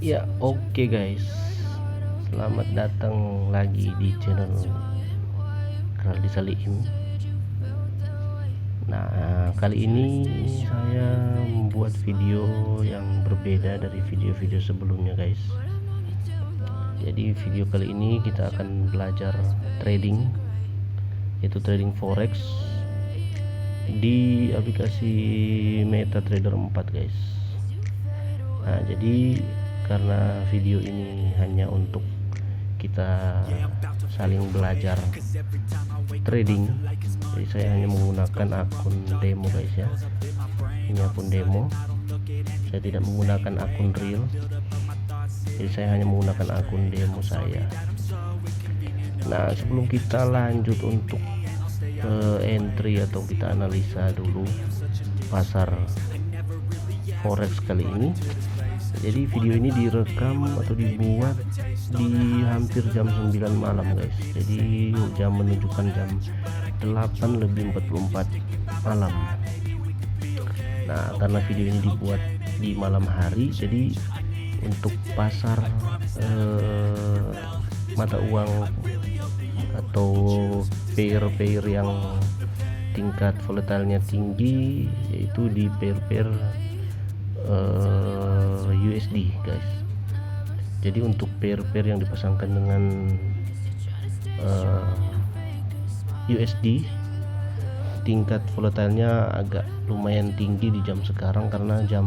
Ya, oke guys. Selamat datang lagi di channel Raldi Salihin. Nah, kali ini saya membuat video yang berbeda dari video-video sebelumnya, guys. Jadi video kali ini kita akan belajar trading, yaitu trading forex di aplikasi MetaTrader 4, guys. Nah, jadi karena video ini hanya untuk kita saling belajar trading, jadi saya hanya menggunakan akun demo, guys ya. Ini akun demo, saya tidak menggunakan akun real, jadi saya hanya menggunakan akun demo saya. Nah, sebelum kita lanjut untuk entry atau kita analisa dulu pasar forex kali ini. Jadi video ini direkam atau dibuat di hampir jam 9 malam, guys. Jadi jam menunjukkan jam 8:44 malam. Nah, karena video ini dibuat di malam hari, jadi untuk pasar mata uang atau pair-pair yang tingkat volatilnya tinggi, yaitu di pair-pair USD, guys. Jadi untuk pair-pair yang dipasangkan dengan USD, tingkat volatilnya agak lumayan tinggi di jam sekarang karena jam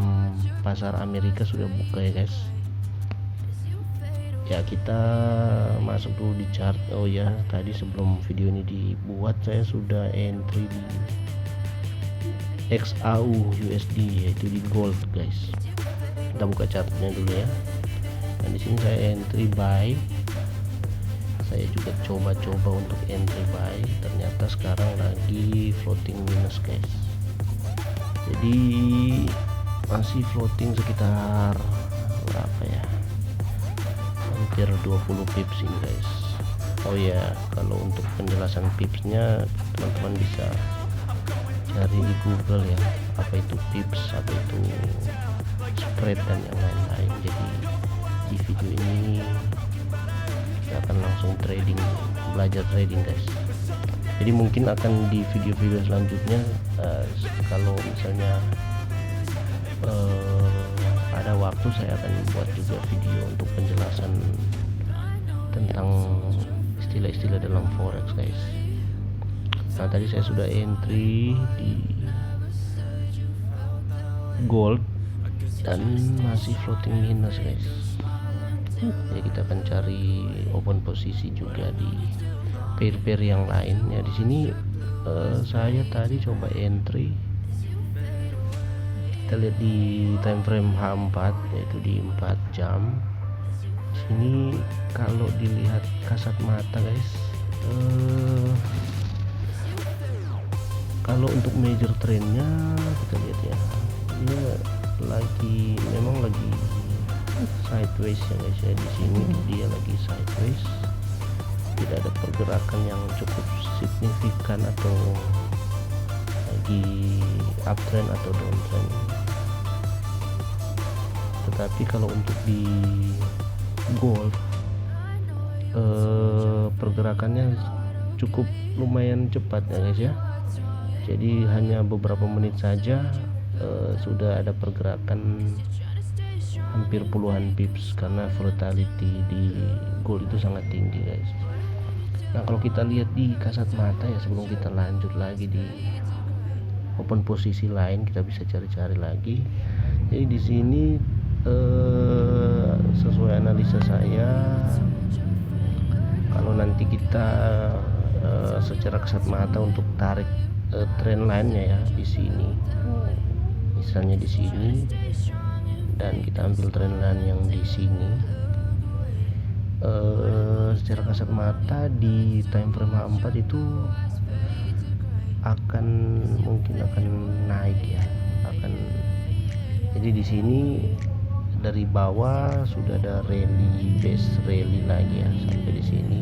pasar Amerika sudah buka, ya guys. Ya, kita masuk dulu di chart. Oh ya, tadi sebelum video ini dibuat saya sudah entry di XAU USD, yaitu di gold, guys. Kita buka chartnya dulu ya. Dan di sini saya entry buy. Saya juga coba-coba untuk entry buy, ternyata sekarang lagi floating minus, guys. Jadi masih floating sekitar berapa ya, hampir 20 pips ini, guys. Oh ya, kalau untuk penjelasan pipsnya teman-teman bisa cari di Google ya, apa itu pips, apa itu spread dan yang lain-lain. Jadi di video ini kita akan langsung trading, belajar trading, guys. Jadi mungkin akan di video-video selanjutnya kalau misalnya ada waktu, saya akan buat juga video untuk penjelasan tentang istilah-istilah dalam forex, guys. Nah, tadi saya sudah entry di gold dan masih floating minus, guys. Jadi kita akan cari open posisi juga di pair-pair yang lain. Ya, di sini saya tadi coba entry. Kita lihat di time frame H4, yaitu di 4 jam. Di sini kalau dilihat kasat mata, guys, kalau untuk major trendnya kita lihat ya, dia memang lagi sideways ya, guys ya. Di sini dia lagi sideways, tidak ada pergerakan yang cukup signifikan atau lagi uptrend atau downtrend. Tetapi kalau untuk di gold pergerakannya cukup lumayan cepat ya, guys ya. Jadi hanya beberapa menit saja sudah ada pergerakan hampir puluhan pips karena volatility di gold itu sangat tinggi, guys. Nah, kalau kita lihat di kasat mata ya, sebelum kita lanjut lagi di open posisi lain, kita bisa cari-cari lagi. Jadi di sini sesuai analisa saya, kalau nanti kita secara kasat mata untuk tarik trend line-nya ya, di sini misalnya di sini, dan kita ambil trend line yang di sini, secara kasat mata di time frame H4 itu mungkin akan naik ya, jadi di sini dari bawah sudah ada rally, base rally lagi ya sampai di sini.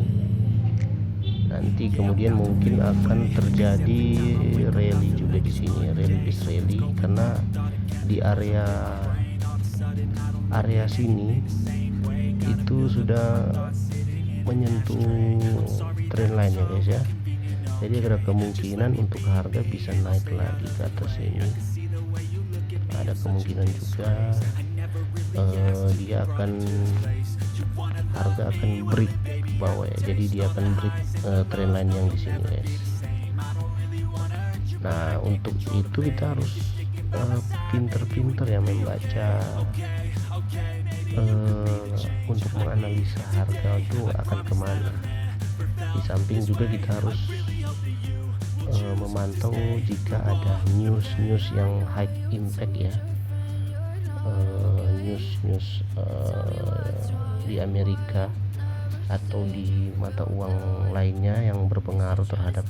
Nanti kemudian mungkin akan terjadi rally juga di sini, rally base rally, karena di area area sini itu sudah menyentuh trendline ya guys ya. Jadi ada kemungkinan untuk harga bisa naik lagi ke atas ini. Ada kemungkinan juga dia akan harga akan break ke bawah ya. Jadi dia akan break trendline yang di sini guys. Nah untuk itu kita harus pinter-pinter ya membaca untuk menganalisa harga itu akan kemana. Di samping juga kita harus memantau jika ada news yang high impact ya, news di Amerika atau di mata uang lainnya yang berpengaruh terhadap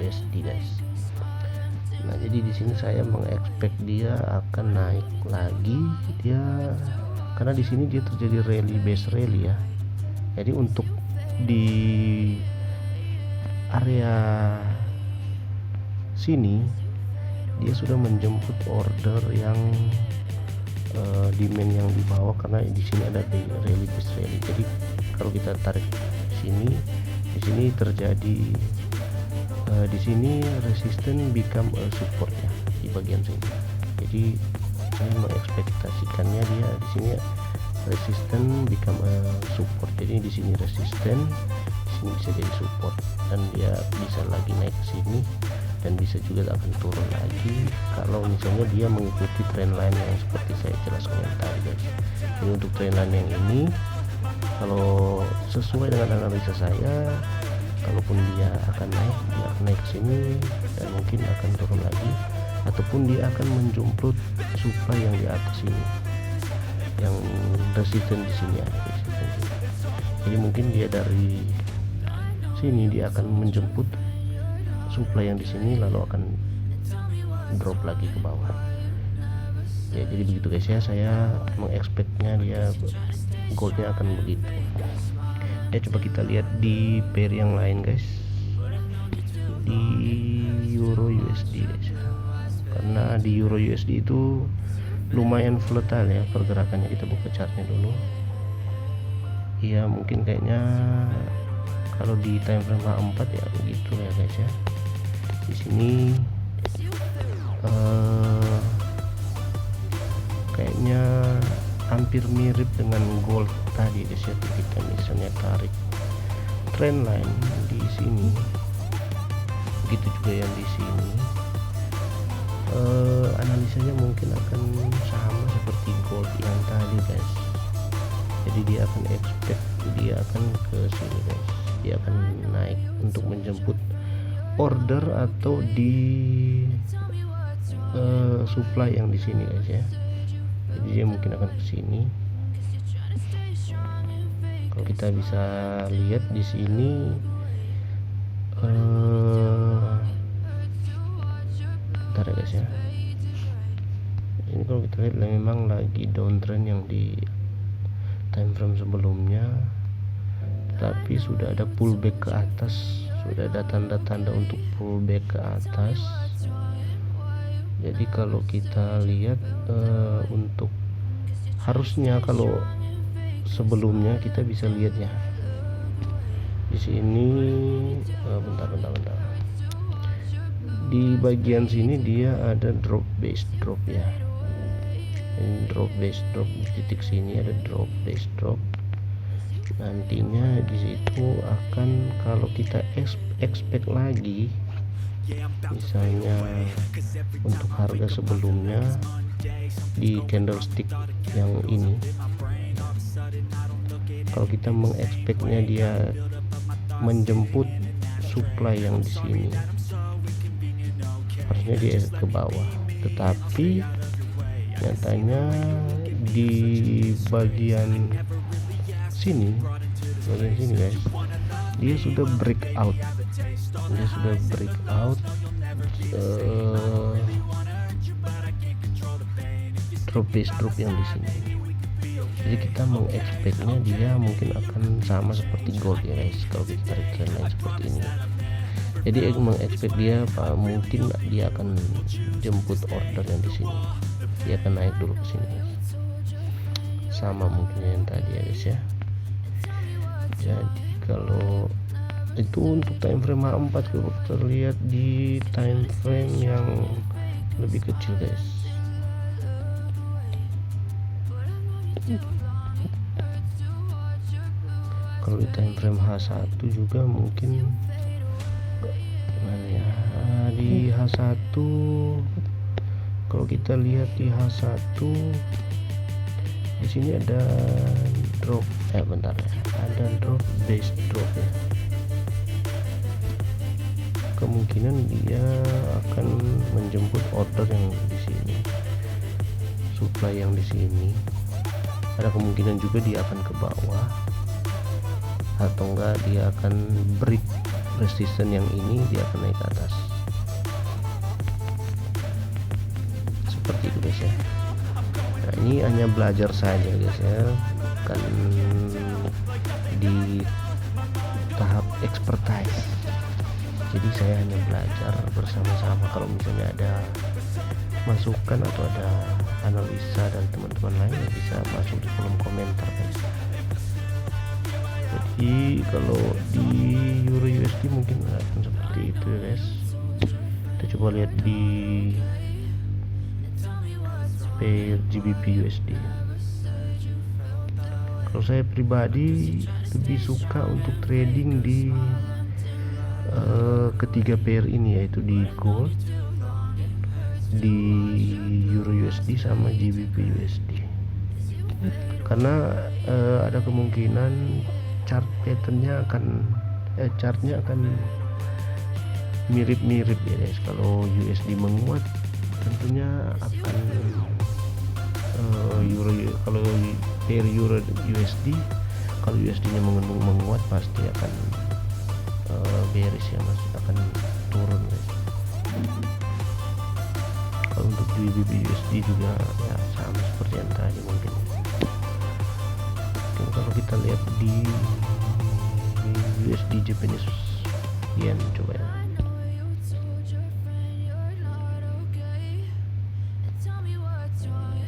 USD guys. Nah jadi di sini saya mengekspek dia akan naik lagi dia, karena di sini dia terjadi rally base rally ya. Jadi untuk di area sini dia sudah menjemput order yang demand yang di bawah, karena di sini ada rally base rally. Jadi kalau kita tarik sini, di sini terjadi di sini resisten become support ya di bagian sini. Jadi saya mengekspektasikannya dia di sini resisten become support. Jadi di sini resisten, di sini bisa jadi support, dan dia bisa lagi naik ke sini dan bisa juga akan turun lagi kalau misalnya dia mengikuti trendline yang seperti saya jelaskan tadi guys. Jadi untuk trendline yang ini kalau sesuai dengan analisa saya, kalaupun dia akan naik ke sini dan mungkin akan turun lagi, ataupun dia akan menjumplot supply yang di atas ini, yang resisten di sini ada resisten. Jadi mungkin dia dari sini dia akan menjemput supply yang di sini lalu akan drop lagi ke bawah. Ya jadi begitu guys ya, saya mengekspeknya dia goldnya akan begitu. Ya coba kita lihat di pair yang lain guys, di Euro USD guys. Karena di Euro USD itu lumayan volatile ya pergerakannya. Kita buka chartnya dulu. Ya mungkin kayaknya kalau di time frame H4 ya begitu ya guys ya. Di sini kayaknya hampir mirip dengan gold tadi guys ya. Kita misalnya tarik trendline di sini, begitu juga yang di sini. Analisanya mungkin akan sama seperti gold yang tadi guys. Jadi dia akan expect dia akan ke sini guys. Dia akan naik untuk menjemput order atau di supply yang di sini guys ya. Jadi dia mungkin akan ke sini. Kalau kita bisa lihat di sini bentar ya guys ya. Ini kalau kita lihat memang lagi downtrend yang di time frame sebelumnya, tapi sudah ada pullback ke atas, sudah ada tanda-tanda untuk pullback ke atas. Jadi kalau kita lihat untuk harusnya kalau sebelumnya kita bisa lihat ya di sini bentar. Di bagian sini dia ada drop base drop ya. Ini drop base drop, di titik sini ada drop base drop. Nantinya di situ akan kalau kita expect lagi, misalnya untuk harga sebelumnya di candlestick yang ini, kalau kita mengekspeknya dia menjemput supply yang di sini, harusnya dia ke bawah. Tetapi nyatanya di bagian sini guys, dia sudah breakout. Drop base drop yang di sini. Jadi kita mengekspeknya dia mungkin akan sama seperti gold ya guys, kalau kita tarik trendline seperti ini. Jadi mengekspek dia mungkin dia akan jemput order yang di sini. Dia akan naik dulu ke sini sama mungkin yang tadi ya guys ya. Jadi kalau itu untuk time frame H4, kalau kita lihat di time frame yang lebih kecil guys, kalau di time frame H1 juga mungkin gimana ya, di H1 kalau kita lihat di H1 di sini ada drop bentar ya, ada drop base drop ya, kemungkinan dia akan menjemput order yang di sini, supply yang di sini, ada kemungkinan juga dia akan ke bawah, atau enggak dia akan break resistance yang ini, dia akan naik ke atas seperti itu guys ya. Nah ini hanya belajar saja guys ya, kan di tahap expertise, jadi saya hanya belajar bersama-sama. Kalau misalnya ada masukan atau ada analisa dari teman-teman lain ya bisa masuk di kolom komentar guys. Jadi kalau di Euro USD mungkin akan seperti itu ya guys. Kita coba lihat di pair GBP USD. Kalau saya pribadi lebih suka untuk trading di ketiga pair ini, yaitu di gold, di Euro USD sama GBP USD, karena ada kemungkinan chartnya akan mirip-mirip ya guys. Kalau USD menguat tentunya akan kalau pair Euro USD, kalau USD nya menguat pasti akan bearish ya mas, akan turun guys. Kalau untuk GBP USD juga ya sama seperti yang tadi mungkin. Kalau kita lihat di USD Japanese Yen coba ya,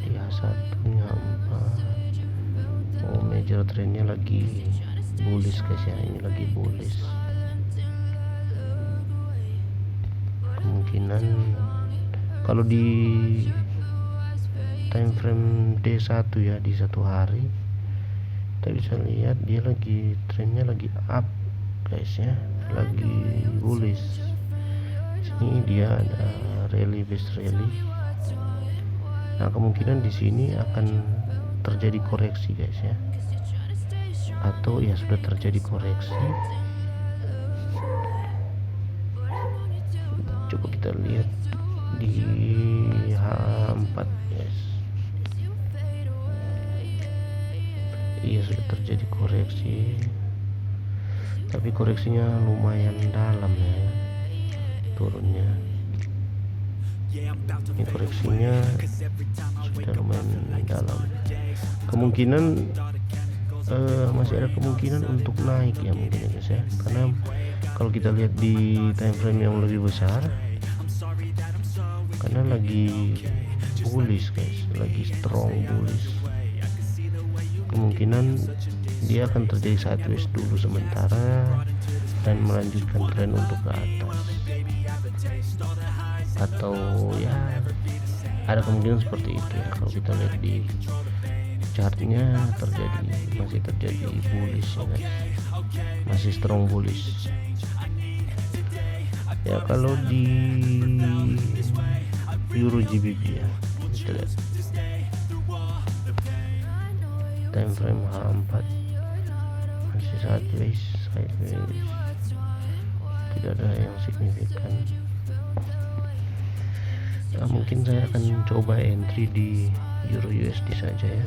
di H1-nya 4, major trendnya lagi bullish guys ya, ini lagi bullish. Kemungkinan kalau di time frame D1 ya, di satu hari kita bisa lihat dia lagi trennya lagi up guys ya, lagi bullish. Sini dia ada rally, base rally. Nah kemungkinan di sini akan terjadi koreksi guys ya, atau ya sudah terjadi koreksi. Coba kita lihat di H4 guys, iya sudah terjadi koreksi, tapi koreksinya lumayan dalam ya turunnya. Ini koreksinya sudah lumayan dalam, kemungkinan masih ada kemungkinan untuk naik ya mungkin ya guys ya, karena kalau kita lihat di time frame yang lebih besar, karena lagi bullish guys, lagi strong bullish, kemungkinan dia akan terjadi sideways dulu sementara dan melanjutkan tren untuk ke atas, atau ya ada kemungkinan seperti itu ya. Kalau kita lihat di chartnya masih terjadi bullish ya guys, masih strong bullish ya. Kalau di Euro GBP ya, kita lihat time frame H4 masih sideways, tidak ada yang signifikan. Nah, mungkin saya akan coba entry di Euro USD saja ya,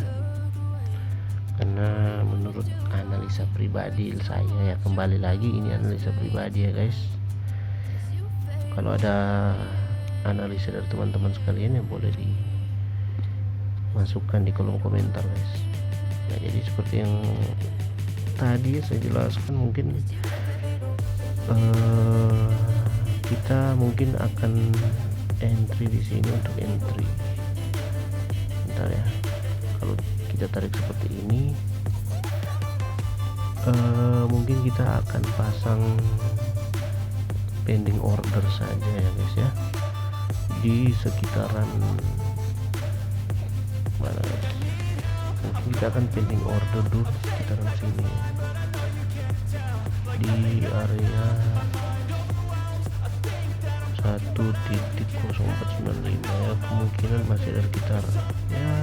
karena menurut analisa pribadi saya ya, kembali lagi ini analisa pribadi ya guys. Kalau ada analisa dari teman-teman sekalian ya boleh dimasukkan di kolom komentar guys. Nah jadi seperti yang tadi saya jelaskan, mungkin kita mungkin akan entry di sini untuk entry. Bentar ya, kalau kita tarik seperti ini. Mungkin kita akan pasang pending order saja ya guys ya, di sekitaran mana guys, mungkin kita akan pending order dulu di sekitaran sini, di area 1.0495 ya, kemungkinan masih ada sekitar ya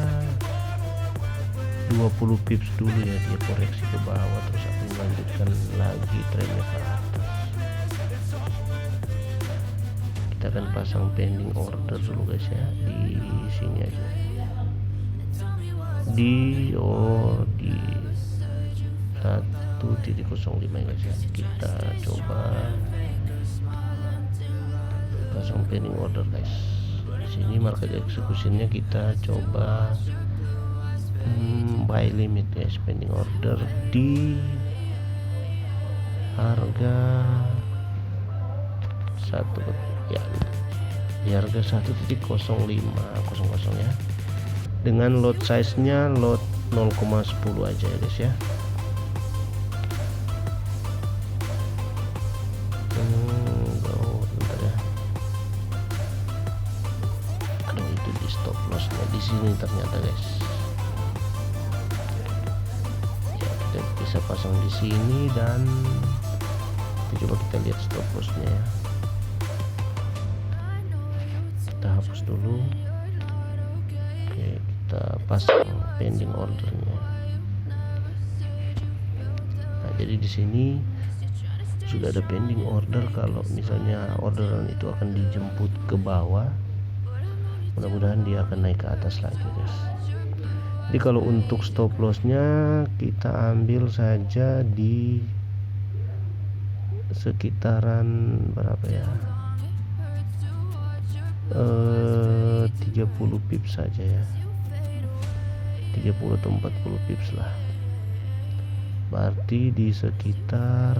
20 pips dulu ya, dia koreksi ke bawah terus akan melanjutkan lagi trennya ke atas. Kita akan pasang pending order dulu guys ya, di sini aja, di 1.05 guys ya. Kita coba pasang pending order guys. Di sini market executionnya kita coba buy limit guys, pending order di harga ya, di harga 1.0500 ya, dengan lot size nya lot 0,10 aja ya guys ya. Bentar ya, aduh itu di stop lossnya di sini ternyata guys. Bisa pasang di sini dan coba kita lihat stop lossnya ya. Kita hapus dulu. Oke, kita pasang pending ordernya. Nah, jadi di sini sudah ada pending order. Kalau misalnya orderan itu akan dijemput ke bawah, mudah-mudahan dia akan naik ke atas lagi guys. Jadi kalau untuk stop lossnya kita ambil saja di sekitaran berapa ya, 30 pips saja ya, 30 atau 40 pips lah, berarti di sekitar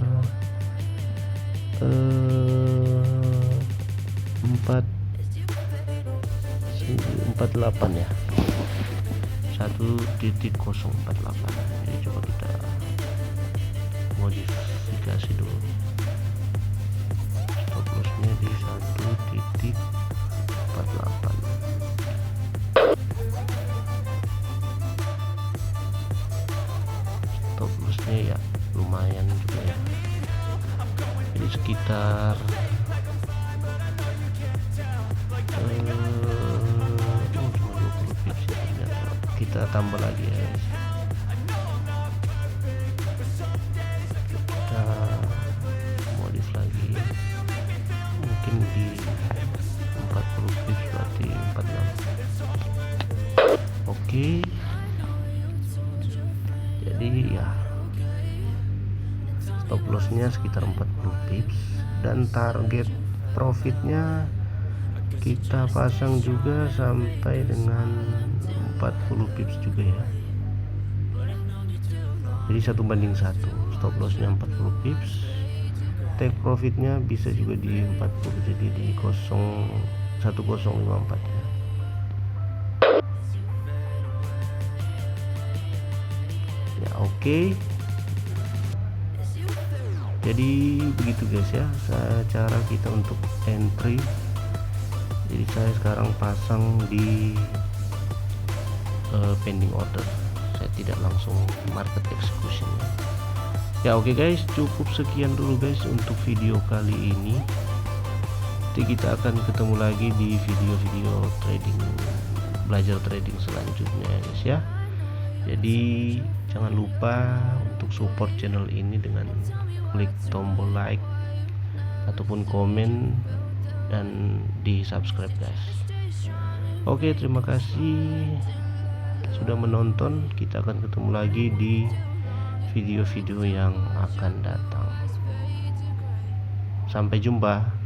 48 ya, 1.048. Jadi coba kita modifikasi dulu stop lossnya di 1.48. Stop lossnya ya lumayan juga ya, jadi sekitar kita tambah lagi ya guys. Kita modif lagi mungkin di 40 pips, berarti 46. Oke, jadi ya stop lossnya sekitar 40 pips dan target profitnya kita pasang juga sampai dengan 40 pips juga ya, jadi 1:1. Stop lossnya 40 pips, take profitnya bisa juga di 40, jadi di 1054 ya. Ya oke. Jadi begitu guys ya cara kita untuk entry. Jadi saya sekarang pasang di pending order, saya tidak langsung market execution ya. Oke guys, cukup sekian dulu guys untuk video kali ini. Nanti kita akan ketemu lagi di video-video trading, belajar trading selanjutnya guys ya. Jadi jangan lupa untuk support channel ini dengan klik tombol like ataupun komen dan di subscribe guys. Oke, terima kasih sudah menonton. Kita akan ketemu lagi di video-video yang akan datang. Sampai jumpa.